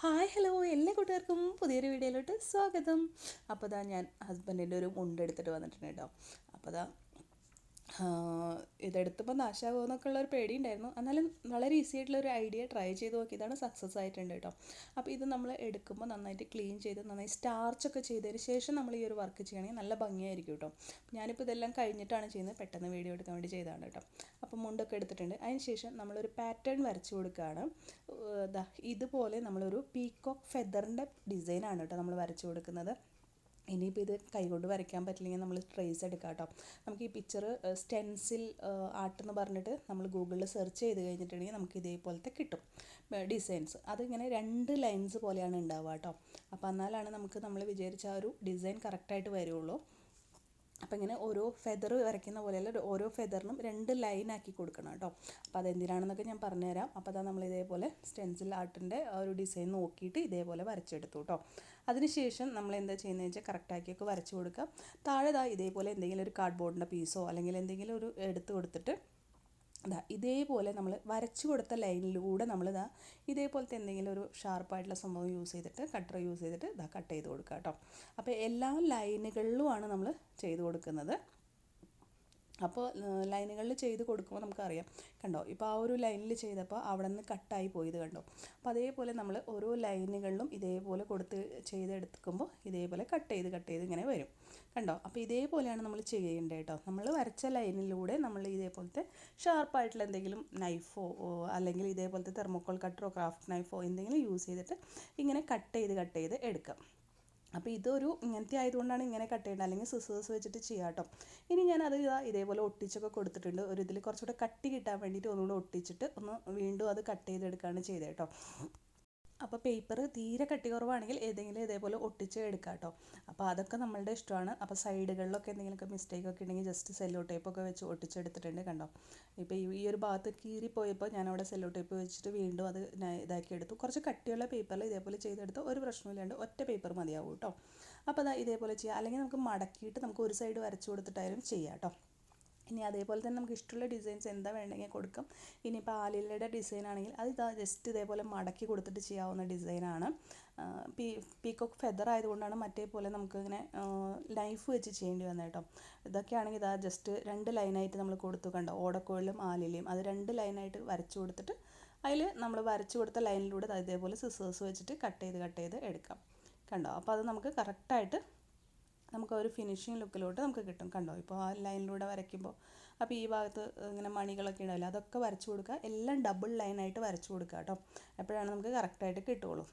Hi hello എല്ലാ കൂട്ടുകാർക്കും പുതിയൊരു വീഡിയോയിലോട്ട് സ്വാഗതം. അപ്പോൾ ഞാൻ ഹസ്ബൻഡിൻ്റെ ഒരു മുണ്ട് എടുത്തിട്ട് വന്നിട്ടുണ്ട് കേട്ടോ. അപ്പോൾ ഇതെടുത്തപ്പോൾ നാശമാകുമെന്നൊക്കെ ഉള്ളൊരു പേടി ഉണ്ടായിരുന്നു. എന്നാലും വളരെ ഈസി ആയിട്ടുള്ളൊരു ഐഡിയ ട്രൈ ചെയ്ത് നോക്കിയതാണ്, സക്സസ് ആയിട്ടുണ്ട് കേട്ടോ. അപ്പോൾ ഇത് നമ്മൾ എടുക്കുമ്പോൾ നന്നായിട്ട് ക്ലീൻ ചെയ്ത് നന്നായി സ്റ്റാർച്ചൊക്കെ ചെയ്തതിന് ശേഷം നമ്മൾ ഈ ഒരു വർക്ക് ചെയ്യണമെങ്കിൽ നല്ല ഭംഗിയായിരിക്കും കേട്ടോ. ഞാനിപ്പോൾ ഇതെല്ലാം കഴിഞ്ഞിട്ടാണ് ചെയ്യുന്നത്, പെട്ടെന്ന് വീഡിയോ എടുക്കാൻ വേണ്ടി ചെയ്തതാണ് കേട്ടോ. അപ്പോൾ മുണ്ടൊക്കെ എടുത്തിട്ടുണ്ട്. അതിന് ശേഷം നമ്മളൊരു പാറ്റേൺ വരച്ച് കൊടുക്കുകയാണ്. ഇതുപോലെ നമ്മളൊരു പീക്കോക്ക് ഫെദറിൻ്റെ ഡിസൈനാണ് കേട്ടോ നമ്മൾ വരച്ച് കൊടുക്കുന്നത്. ഇനിയിപ്പോൾ ഇത് കൈകൊണ്ട് വരയ്ക്കാൻ പറ്റില്ലെങ്കിൽ നമ്മൾ ട്രേസ് എടുക്കാം കേട്ടോ. നമുക്ക് ഈ പിക്ചർ സ്റ്റെൻസിൽ ആർട്ട് എന്ന് പറഞ്ഞിട്ട് നമ്മൾ ഗൂഗിളിൽ സെർച്ച് ചെയ്ത് കഴിഞ്ഞിട്ടുണ്ടെങ്കിൽ നമുക്ക് ഇതേപോലത്തെ കിട്ടും ഡിസൈൻസ്. അതിങ്ങനെ 2 ലൈൻസ് പോലെയാണ് ഉണ്ടാവുക കേട്ടോ. അപ്പോൾ എന്നാലാണ് നമുക്ക് നമ്മൾ വിചാരിച്ച ആ ഒരു ഡിസൈൻ കറക്റ്റായിട്ട് വരുള്ളൂ. അപ്പോൾ ഇങ്ങനെ ഓരോ ഫെദർ വരയ്ക്കുന്ന പോലെയല്ല, ഓരോ ഫെദറിനും 2 ലൈനാക്കി കൊടുക്കണം കേട്ടോ. അപ്പോൾ അതെന്തിനാണെന്നൊക്കെ ഞാൻ പറഞ്ഞുതരാം. അപ്പോൾ നമ്മൾ ഇതേപോലെ സ്റ്റെൻസിൽ ആർട്ടിൻ്റെ ഒരു ഡിസൈൻ നോക്കിയിട്ട് ഇതേപോലെ വരച്ചെടുത്തു കേട്ടോ. അതിനുശേഷം നമ്മൾ എന്താ ചെയ്യുന്നത് വെച്ചാൽ കറക്റ്റാക്കിയൊക്കെ വരച്ച് കൊടുക്കാം. താഴെ ഇതേപോലെ എന്തെങ്കിലും ഒരു കാർഡ്ബോർഡിൻ്റെ പീസോ അല്ലെങ്കിൽ എന്തെങ്കിലും ഒരു എടുത്ത് കൊടുത്തിട്ട് ഇതേപോലെ നമ്മൾ വരച്ചു കൊടുത്ത ലൈനിലൂടെ നമ്മൾ ഇതേപോലത്തെ എന്തെങ്കിലും ഒരു ഷാർപ്പായിട്ടുള്ള സംഭവം യൂസ് ചെയ്തിട്ട് കട്ടർ യൂസ് ചെയ്തിട്ട് കട്ട് ചെയ്ത് കൊടുക്കുക കേട്ടോ. അപ്പോൾ എല്ലാ ലൈനുകളിലുമാണ് നമ്മൾ ചെയ്ത് കൊടുക്കുന്നത്. അപ്പോൾ ലൈനുകളിൽ ചെയ്ത് കൊടുക്കുമ്പോൾ നമുക്കറിയാം കണ്ടോ. ഇപ്പോൾ ആ ഒരു ലൈനിൽ ചെയ്തപ്പോൾ അവിടെ നിന്ന് കട്ടായി പോയത് കണ്ടോ. അപ്പോൾ അതേപോലെ നമ്മൾ ഓരോ ലൈനുകളിലും ഇതേപോലെ കൊടുത്ത് ചെയ്തെടുക്കുമ്പോൾ ഇതേപോലെ കട്ട് ചെയ്ത് ഇങ്ങനെ വരും കണ്ടോ. അപ്പോൾ ഇതേപോലെയാണ് നമ്മൾ ചെയ്യേണ്ടത് കേട്ടോ. നമ്മൾ വരച്ച ലൈനിലൂടെ നമ്മൾ ഇതേപോലത്തെ ഷാർപ്പായിട്ടുള്ള എന്തെങ്കിലും നൈഫോ അല്ലെങ്കിൽ ഇതേപോലത്തെ തെർമോക്കോൾ കട്ടറോ ക്രാഫ്റ്റ് നൈഫോ എന്തെങ്കിലും യൂസ് ചെയ്തിട്ട് ഇങ്ങനെ കട്ട് ചെയ്ത് എടുക്കാം. അപ്പോൾ ഇതൊരു ഇങ്ങനത്തെ ആയതുകൊണ്ടാണ് ഇങ്ങനെ കട്ട് ചെയ്യേണ്ടത്, അല്ലെങ്കിൽ സിസേഴ്സ് വെച്ചിട്ട് ചെയ്യാം കേട്ടോ. ഇനി ഞാനത് ഇതേപോലെ ഒട്ടിച്ചൊക്കെ കൊടുത്തിട്ടുണ്ട്. ഒരു ഇതിൽ കുറച്ചുകൂടെ കട്ടി കിട്ടാൻ വേണ്ടിയിട്ട് ഒന്നുകൂടെ ഒട്ടിച്ചിട്ട് വീണ്ടും അത് കട്ട് ചെയ്തെടുക്കുകയാണ് ചെയ്തത് കേട്ടോ. അപ്പോൾ പേപ്പർ തീരെ കട്ടി കുറവാണെങ്കിൽ ഏതെങ്കിലും ഇതേപോലെ ഒട്ടിച്ച് എടുക്കാം കേട്ടോ. അപ്പോൾ അതൊക്കെ നമ്മളുടെ ഇഷ്ടമാണ്. അപ്പോൾ സൈഡുകളിലൊക്കെ എന്തെങ്കിലുമൊക്കെ മിസ്റ്റേക്കൊക്കെ ഉണ്ടെങ്കിൽ ജസ്റ്റ് സെല്ലോ ടേപ്പൊക്കെ വെച്ച് ഒട്ടിച്ചെടുത്തിട്ടുണ്ട് കണ്ടോ. ഇപ്പോൾ ഈ ഒരു ഭാഗത്ത് കീറിപ്പോയപ്പോൾ ഞാനവിടെ സെല്ലോ ടേപ്പ് വെച്ചിട്ട് വീണ്ടും അത് ഇതാക്കി എടുത്തു. കുറച്ച് കട്ടിയുള്ള പേപ്പറിൽ ഇതേപോലെ ചെയ്തെടുത്ത് ഒരു പ്രശ്നമില്ലാണ്ട് ഒറ്റ പേപ്പർ മതിയാവും കേട്ടോ. അപ്പോൾ ഇതേപോലെ ചെയ്യാം. അല്ലെങ്കിൽ നമുക്ക് മടക്കിയിട്ട് നമുക്ക് ഒരു സൈഡ് വരച്ച് കൊടുത്തിട്ടായാലും ചെയ്യാം കേട്ടോ. ഇനി അതേപോലെ തന്നെ നമുക്ക് ഇഷ്ടമുള്ള ഡിസൈൻസ് എന്താ വേണമെങ്കിൽ കൊടുക്കാം. ഇനിയിപ്പോൾ ആലിലയുടെ ഡിസൈൻ ആണെങ്കിൽ അത് ജസ്റ്റ് ഇതേപോലെ മടക്കി കൊടുത്തിട്ട് ചെയ്യാവുന്ന ഡിസൈനാണ്. പീക്കോക്ക് ഫെദർ ആയതുകൊണ്ടാണ് മറ്റേ പോലെ നമുക്ക് ഇങ്ങനെ നൈഫ് വെച്ച് ചെയ്യേണ്ടി വന്നത് കേട്ടോ. ഇതൊക്കെയാണെങ്കിൽ ജസ്റ്റ് 2 ലൈനായിട്ട് നമ്മൾ കൊടുത്തു കണ്ടോ. ഓടക്കോളിലും ആലിലയും അത് 2 ലൈനായിട്ട് വരച്ചു കൊടുത്തിട്ട് അതിൽ നമ്മൾ വരച്ചു കൊടുത്ത ലൈനിലൂടെ ഇതേപോലെ സിസേഴ്സ് വെച്ചിട്ട് കട്ട് ചെയ്ത് എടുക്കാം കണ്ടോ. അപ്പോൾ അത് നമുക്ക് കറക്റ്റായിട്ട് നമുക്ക് ഒരു ഫിനിഷിങ് ലുക്കിലോട്ട് നമുക്ക് കിട്ടും കണ്ടോ. ഇപ്പോൾ ആ ലൈനിലൂടെ വരയ്ക്കുമ്പോൾ അപ്പോൾ ഈ ഭാഗത്ത് ഇങ്ങനെ മണികളൊക്കെ ഉണ്ടാവില്ല, അതൊക്കെ വരച്ചു കൊടുക്കുക. എല്ലാം ഡബിൾ ലൈനായിട്ട് വരച്ചു കൊടുക്കുക കേട്ടോ. എപ്പോഴാണ് നമുക്ക് കറക്റ്റായിട്ട് കിട്ടുള്ളൂ.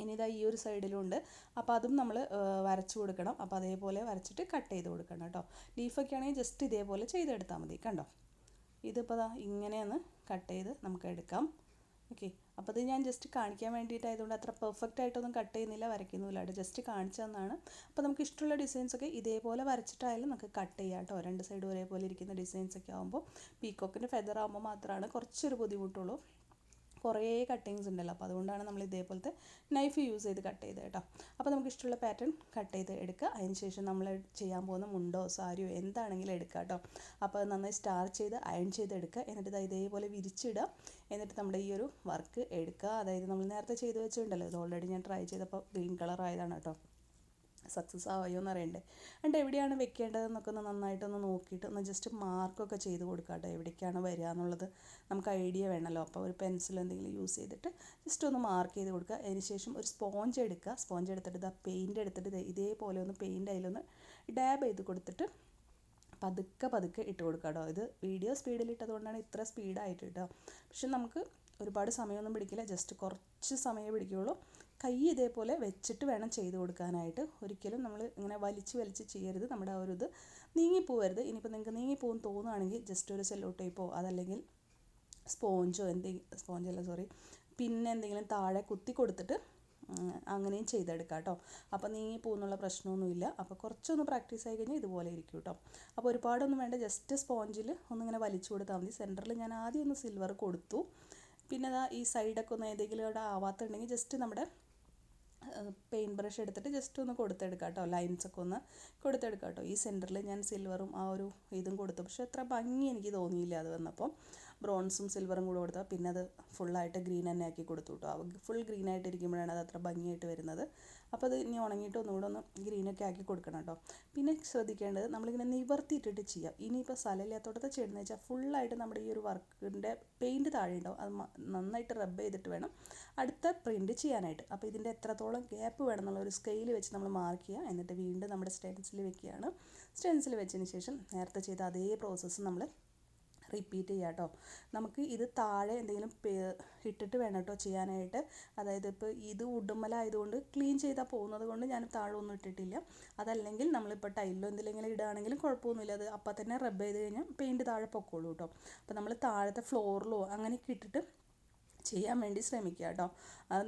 ഇനി ഈ ഒരു സൈഡിലുണ്ട്. അപ്പോൾ അതും നമ്മൾ വരച്ചു കൊടുക്കണം. അപ്പോൾ അതേപോലെ വരച്ചിട്ട് കട്ട് ചെയ്ത് കൊടുക്കണം കേട്ടോ. ലീഫൊക്കെ ആണെങ്കിൽ ജസ്റ്റ് ഇതേപോലെ ചെയ്തെടുത്താൽ മതി കണ്ടോ. ഇതിപ്പോൾ ഇങ്ങനെയൊന്ന് കട്ട് ചെയ്ത് നമുക്ക് എടുക്കാം. ഓക്കെ. അപ്പോൾ അത് ഞാൻ ജസ്റ്റ് കാണിക്കാൻ വേണ്ടിയിട്ടായതുകൊണ്ട് അത്ര പെർഫെക്റ്റ് ആയിട്ടൊന്നും കട്ട് ചെയ്യുന്നില്ല, വരയ്ക്കുന്നില്ല കേട്ടോ. ജസ്റ്റ് കാണിച്ചു തന്നാണ്. അപ്പോൾ നമുക്ക് ഇഷ്ടമുള്ള ഡിസൈൻസൊക്കെ ഇതേപോലെ വരച്ചിട്ടായാലും നമുക്ക് കട്ട് ചെയ്യാം കേട്ടോ. 2 സൈഡ് ഒരേപോലെ ഇരിക്കുന്ന ഡിസൈൻസൊക്കെ ആകുമ്പോൾ പീക്കോക്കിൻ്റെ ഫെദർ ആകുമ്പോൾ മാത്രമാണ് കുറച്ചൊരു ബുദ്ധിമുട്ടുള്ളൂ. കുറേ കട്ടിങ്സ് ഉണ്ടല്ലോ. അപ്പോൾ അതുകൊണ്ടാണ് നമ്മൾ ഇതേപോലത്തെ നൈഫ് യൂസ് ചെയ്ത് കട്ട് ചെയ്ത് കേട്ടോ. അപ്പോൾ നമുക്ക് ഇഷ്ടമുള്ള പാറ്റേൺ കട്ട് ചെയ്ത് എടുക്കുക. അതിന് ശേഷം നമ്മൾ ചെയ്യാൻ പോകുന്ന മുണ്ടോ സാരിയോ എന്താണെങ്കിലും എടുക്കുക കേട്ടോ. അപ്പോൾ അത് നന്നായി സ്റ്റാർ ചെയ്ത് അയൺ ചെയ്ത് എടുക്കുക. എന്നിട്ട് ഇതേപോലെ വിരിച്ചിടുക. എന്നിട്ട് നമ്മുടെ ഈ ഒരു വർക്ക് എടുക്കുക. അതായത് നമ്മൾ നേരത്തെ ചെയ്ത് വെച്ചിട്ടുണ്ടല്ലോ, ഇത് ഓൾറെഡി ഞാൻ ട്രൈ ചെയ്തപ്പോൾ ഗ്രീൻ കളർ ആയതാണ് കേട്ടോ. സക്സസ് ആയോ എന്ന് അറിയണ്ടേ. എന്നിട്ട് എവിടെയാണ് വെക്കേണ്ടതെന്നൊക്കെ ഒന്ന് നന്നായിട്ടൊന്ന് നോക്കിയിട്ട് ഒന്ന് ജസ്റ്റ് മാർക്കൊക്കെ ചെയ്ത് കൊടുക്കുക കേട്ടോ. എവിടേക്കാണ് വരിക എന്നുള്ളത് നമുക്ക് ഐഡിയ വേണമല്ലോ. അപ്പോൾ ഒരു പെൻസിൽ എന്തെങ്കിലും യൂസ് ചെയ്തിട്ട് ജസ്റ്റ് ഒന്ന് മാർക്ക് ചെയ്ത് കൊടുക്കുക. അതിന് ശേഷം ഒരു സ്പോഞ്ച് എടുക്കുക. സ്പോഞ്ച് എടുത്തിട്ട് പെയിൻറ്റ് എടുത്തിട്ട് ഇതേപോലെ ഒന്ന് പെയിൻറ്റ് അതിലൊന്ന് ഡാബ് ചെയ്ത് കൊടുത്തിട്ട് പതുക്കെ ഇട്ട് കൊടുക്കുക കേട്ടോ. ഇത് വീഡിയോ സ്പീഡിലിട്ടതുകൊണ്ടാണ് ഇത്ര സ്പീഡായിട്ട് കേട്ടോ. പക്ഷെ നമുക്ക് ഒരുപാട് സമയമൊന്നും പിടിക്കില്ല, ജസ്റ്റ് കുറച്ച് സമയമേ പിടിക്കുകയുള്ളൂ. കൈ ഇതേപോലെ വെച്ചിട്ട് വേണം ചെയ്ത് കൊടുക്കാനായിട്ട്. ഒരിക്കലും നമ്മൾ ഇങ്ങനെ വലിച്ച് ചെയ്യരുത്. നമ്മുടെ ആ ഒരു ഇത് നീങ്ങിപ്പോവരുത്. ഇനിയിപ്പോൾ നിങ്ങൾക്ക് നീങ്ങിപ്പോകും തോന്നുകയാണെങ്കിൽ ജസ്റ്റ് ഒരു സെല്ലോ ടേപ്പോ അതല്ലെങ്കിൽ പിന്നെ എന്തെങ്കിലും താഴെ കുത്തി കൊടുത്തിട്ട് അങ്ങനെയും ചെയ്തെടുക്കാം കേട്ടോ. അപ്പോൾ നീങ്ങിപ്പോകുന്നുള്ള പ്രശ്നമൊന്നുമില്ല. അപ്പോൾ കുറച്ചൊന്ന് പ്രാക്ടീസ് ആയി കഴിഞ്ഞാൽ ഇതുപോലെ ഇരിക്കും കേട്ടോ. അപ്പോൾ ഒരുപാടൊന്നും വേണ്ട, ജസ്റ്റ് സ്പോഞ്ചിൽ ഒന്നിങ്ങനെ വലിച്ചു കൊടുത്താൽ മതി. സെൻറ്ററിൽ ഞാൻ ആദ്യം ഒന്ന് സിൽവർ കൊടുത്തു. പിന്നെ ഈ സൈഡൊക്കെ ഒന്ന് ഏതെങ്കിലും ഇവിടെ ആവാത്തുണ്ടെങ്കിൽ ജസ്റ്റ് നമ്മുടെ പെയിൻറ്റ് ബ്രഷ് എടുത്തിട്ട് ജസ്റ്റ് ഒന്ന് കൊടുത്തെടുക്കാം കേട്ടോ, ലൈൻസൊക്കെ ഒന്ന് കൊടുത്തെടുക്കാം കേട്ടോ. ഈ സെൻറ്ററിൽ ഞാൻ സിൽവറും ആ ഒരു ഇതും കൊടുത്തു, പക്ഷേ അത്ര ഭംഗി എനിക്ക് തോന്നിയില്ല അത് വന്നപ്പോൾ. ബ്രോൺസും സിൽവറും കൂടെ കൊടുത്താൽ പിന്നെ അത് ഫുള്ളായിട്ട് ഗ്രീൻ തന്നെ ആക്കി കൊടുത്തു കേട്ടോ. ഫുൾ ഗ്രീൻ ആയിട്ട് ഇരിക്കുമ്പോഴാണ് അത് അത്ര ഭംഗിയായിട്ട് വരുന്നത്. അപ്പോൾ അത് ഇനി ഉണങ്ങിയിട്ട് ഒന്നുകൂടെ ഒന്ന് ഗ്രീനൊക്കെ ആക്കി കൊടുക്കണം കേട്ടോ. പിന്നെ ശ്രദ്ധിക്കേണ്ടത് നമ്മളിങ്ങനെ നിവർത്തിയിട്ടിട്ട് ചെയ്യാം. ഇനിയിപ്പോൾ സ്ഥലമില്ലാത്തോടത്ത് ചെയ്യുന്നതെന്ന് വെച്ചാൽ ഫുള്ളായിട്ട് നമ്മുടെ ഈ ഒരു വർക്കിൻ്റെ പെയിൻറ്റ് താഴെ ഉണ്ടാവും, അത് നന്നായിട്ട് റബ്ബ് ചെയ്തിട്ട് വേണം അടുത്ത പ്രിൻറ്റ് ചെയ്യാനായിട്ട്. അപ്പോൾ ഇതിൻ്റെ എത്രത്തോളം ഗ്യാപ്പ് വേണം എന്നുള്ള ഒരു സ്കെയിൽ വെച്ച് നമ്മൾ മാർക്ക് ചെയ്യുക. എന്നിട്ട് വീണ്ടും നമ്മുടെ സ്റ്റെൻസിൽ വെക്കുകയാണ്. സ്റ്റെൻസിൽ വെച്ചതിന് ശേഷം നേരത്തെ ചെയ്ത അതേ പ്രോസസ്സ് നമ്മൾ റിപ്പീറ്റ് ചെയ്യുക കേട്ടോ. നമുക്ക് ഇത് താഴെ എന്തെങ്കിലും ഇട്ടിട്ട് വേണം കേട്ടോ ചെയ്യാനായിട്ട്. അതായത് ഇപ്പോൾ ഇത് ഉടുമ്മലായതുകൊണ്ട് ക്ലീൻ ചെയ്താൽ പോകുന്നത് കൊണ്ട് ഞാൻ താഴെ ഒന്നും ഇട്ടിട്ടില്ല. അതല്ലെങ്കിൽ നമ്മളിപ്പോൾ ടൈലിലോ എന്തെങ്കിലും ഇടുകയാണെങ്കിലും കുഴപ്പമൊന്നുമില്ല, അത് അപ്പം തന്നെ റബ്ബ് ചെയ്ത് കഴിഞ്ഞാൽ പെയിൻറ്റ് താഴെ പൊക്കോളൂ കേട്ടോ. അപ്പോൾ നമ്മൾ താഴത്തെ ഫ്ലോറിലോ അങ്ങനെയൊക്കെ ഇട്ടിട്ട് ചെയ്യാൻ വേണ്ടി ശ്രമിക്കുക കേട്ടോ.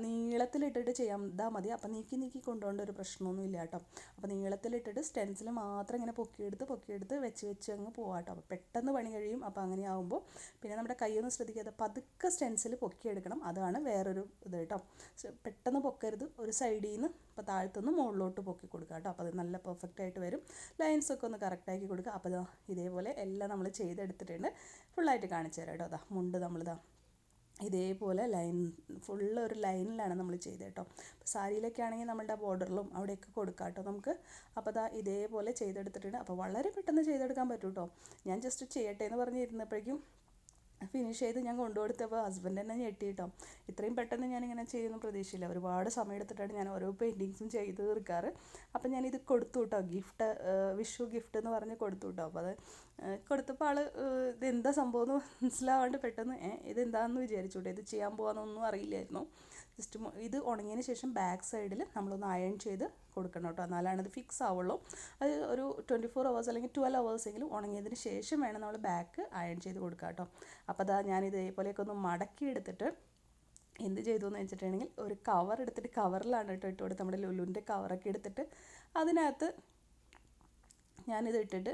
നീളത്തിലിട്ടിട്ട് ചെയ്താൽ മതി. അപ്പോൾ നീക്കി കൊണ്ടുപോകേണ്ട ഒരു പ്രശ്നമൊന്നുമില്ല കേട്ടോ. അപ്പോൾ നീളത്തിലിട്ടിട്ട് സ്റ്റെൻസിൽ മാത്രം ഇങ്ങനെ പൊക്കിയെടുത്ത് വെച്ച് അങ്ങ് പോകാം കേട്ടോ. അപ്പോൾ പെട്ടെന്ന് പണി കഴിയും. അപ്പോൾ അങ്ങനെ ആകുമ്പോൾ പിന്നെ നമ്മുടെ കൈയൊന്നും ശ്രദ്ധിക്കാതെ പതുക്കെ സ്റ്റെൻസിൽ പൊക്കിയെടുക്കണം. അതാണ് വേറൊരു ഇത് കേട്ടോ. പെട്ടെന്ന് പൊക്കരുത്, ഒരു സൈഡിൽ നിന്ന് ഇപ്പോൾ താഴത്തുനിന്ന് മുകളിലോട്ട് പൊക്കി കൊടുക്കുക കേട്ടോ. അപ്പോൾ അത് നല്ല പെർഫെക്റ്റ് ആയിട്ട് വരും. ലൈൻസൊക്കെ ഒന്ന് കറക്റ്റാക്കി കൊടുക്കുക. അപ്പോൾ ഇതേപോലെ എല്ലാം നമ്മൾ ചെയ്തെടുത്തിട്ടുണ്ട്. ഫുള്ളായിട്ട് കാണിച്ചു തരാം കേട്ടോ. മുണ്ട് നമ്മളിതാ ഇതേപോലെ ഫുള്ള് ഒരു ലൈനിലാണ് നമ്മൾ ചെയ്തത് കേട്ടോ. അപ്പോൾ സാരിയിലൊക്കെ ആണെങ്കിൽ നമ്മളുടെ ബോർഡറിലും അവിടെയൊക്കെ കൊടുക്കാം കേട്ടോ നമുക്ക്. അപ്പോൾ ഇതേപോലെ ചെയ്തെടുത്തിട്ടുണ്ട്. അപ്പോൾ വളരെ പെട്ടെന്ന് ചെയ്തെടുക്കാൻ പറ്റും കേട്ടോ. ഞാൻ ജസ്റ്റ് ചെയ്യട്ടെ എന്ന് പറഞ്ഞിരുന്നപ്പോഴേക്കും ഫിനിഷ് ചെയ്ത് ഞാൻ കൊണ്ടുകൊടുത്തപ്പോൾ ഹസ്ബൻഡ് തന്നെ ഞെട്ടി കേട്ടോ. ഇത്രയും പെട്ടെന്ന് ഞാനിങ്ങനെ ചെയ്യുന്ന പ്രതീക്ഷയില്ല. ഒരുപാട് സമയം എടുത്തിട്ടാണ് ഞാൻ ഓരോ പെയിൻറ്റിങ്സും ചെയ്ത് തീർക്കാറ്. അപ്പം ഞാനിത് കൊടുത്തു കേട്ടോ, ഗിഫ്റ്റ്, വിഷു ഗിഫ്റ്റ് എന്ന് പറഞ്ഞ് കൊടുത്തു കേട്ടോ. അപ്പോൾ അത് കൊടുത്തപ്പോൾ ആൾ ഇതെന്താ സംഭവം എന്ന് മനസ്സിലാവാണ്ട് പെട്ടെന്ന് ഇതെന്താണെന്ന് വിചാരിച്ചു കേട്ടോ. ഇത് ചെയ്യാൻ പോകാമെന്നൊന്നും അറിയില്ലായിരുന്നു. ജസ്റ്റ് ഇത് ഉണങ്ങിയതിന് ശേഷം ബാക്ക് സൈഡിൽ നമ്മളൊന്ന് അയൺ ചെയ്ത് കൊടുക്കണം കേട്ടോ, എന്നാലാണ് അത് ഫിക്സ് ആവുള്ളൂ. അത് ഒരു 24 hours അല്ലെങ്കിൽ 12 hours എങ്കിലും ഉണങ്ങിയതിന് ശേഷം വേണം നമ്മൾ ബാക്ക് അയൺ ചെയ്ത് കൊടുക്കുക കേട്ടോ. അപ്പോൾ ഞാൻ ഇതേപോലെയൊക്കെ ഒന്ന് മടക്കി എടുത്തിട്ട് എന്ത് ചെയ്തു എന്ന് വെച്ചിട്ടുണ്ടെങ്കിൽ ഒരു കവർ എടുത്തിട്ട്, കവറിലാണ് കേട്ടോ ഇട്ട് കൊടുത്ത്, നമ്മുടെ ലുലുവിൻ്റെ കവറൊക്കെ എടുത്തിട്ട് അതിനകത്ത് ഞാനിത് ഇട്ടിട്ട്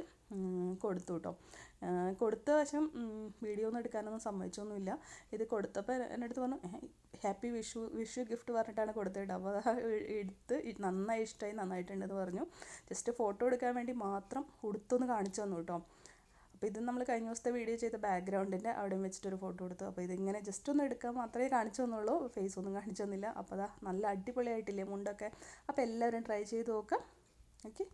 കൊടുത്തു കേട്ടോ. കൊടുത്ത വശം വീഡിയോ ഒന്നും എടുക്കാനൊന്നും സമ്മതിച്ചൊന്നുമില്ല. ഇത് കൊടുത്തപ്പോൾ എൻ്റെ അടുത്ത് പറഞ്ഞു ഹാപ്പി വിഷു ഗിഫ്റ്റ് പറഞ്ഞിട്ടാണ് കൊടുത്തത്. അപ്പോൾ എടുത്ത് നന്നായി ഇഷ്ടമായി, നന്നായിട്ടുണ്ടെന്ന് പറഞ്ഞു. ജസ്റ്റ് ഫോട്ടോ എടുക്കാൻ വേണ്ടി മാത്രം ഉടുത്തൊന്ന് കാണിച്ചു തന്നു കേട്ടോ. അപ്പോൾ ഇത് നമ്മൾ കഴിഞ്ഞ ദിവസത്തെ വീഡിയോ ചെയ്ത ബാക്ക്ഗ്രൗണ്ടിൻ്റെ അവിടെയും വെച്ചിട്ടൊരു ഫോട്ടോ എടുത്തു. അപ്പോൾ ഇതിങ്ങനെ ജസ്റ്റ് ഒന്ന് എടുക്കാൻ മാത്രമേ കാണിച്ചു തന്നുള്ളൂ, ഫേസ് ഒന്നും കാണിച്ചു തന്നില്ല. അപ്പോൾ നല്ല അടിപൊളിയായിട്ടില്ലേ മുണ്ടൊക്കെ. അപ്പോൾ എല്ലാവരും ട്രൈ ചെയ്ത് നോക്കാം. ഓക്കെ,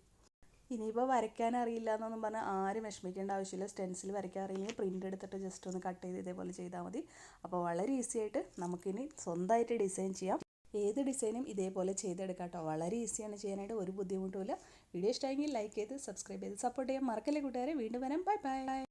ഇനിയിപ്പോൾ വരയ്ക്കാൻ അറിയില്ല എന്നൊന്നും പറഞ്ഞാൽ ആരും വിഷമിക്കേണ്ട ആവശ്യമില്ല. സ്റ്റെൻസിൽ വരയ്ക്കാൻ അറിയില്ലെങ്കിൽ പ്രിൻ്റ് എടുത്തിട്ട് ജസ്റ്റ് ഒന്ന് കട്ട് ചെയ്ത് ഇതേപോലെ ചെയ്താൽ മതി. അപ്പോൾ വളരെ ഈസി ആയിട്ട് നമുക്കിനി സ്വന്തമായിട്ട് ഡിസൈൻ ചെയ്യാം. ഏത് ഡിസൈനും ഇതേപോലെ ചെയ്തെടുക്കാം കേട്ടോ. വളരെ ഈസിയാണ് ചെയ്യാനായിട്ട്, ഒരു ബുദ്ധിമുട്ടുമില്ല. വീഡിയോ ഇഷ്ടമെങ്കിൽ ലൈക്ക് ചെയ്ത് സബ്സ്ക്രൈബ് ചെയ്ത് സപ്പോർട്ട് ചെയ്യാൻ മറക്കല്ലേ കൂട്ടുകാരെ. വീണ്ടും വരാം. Bye bye.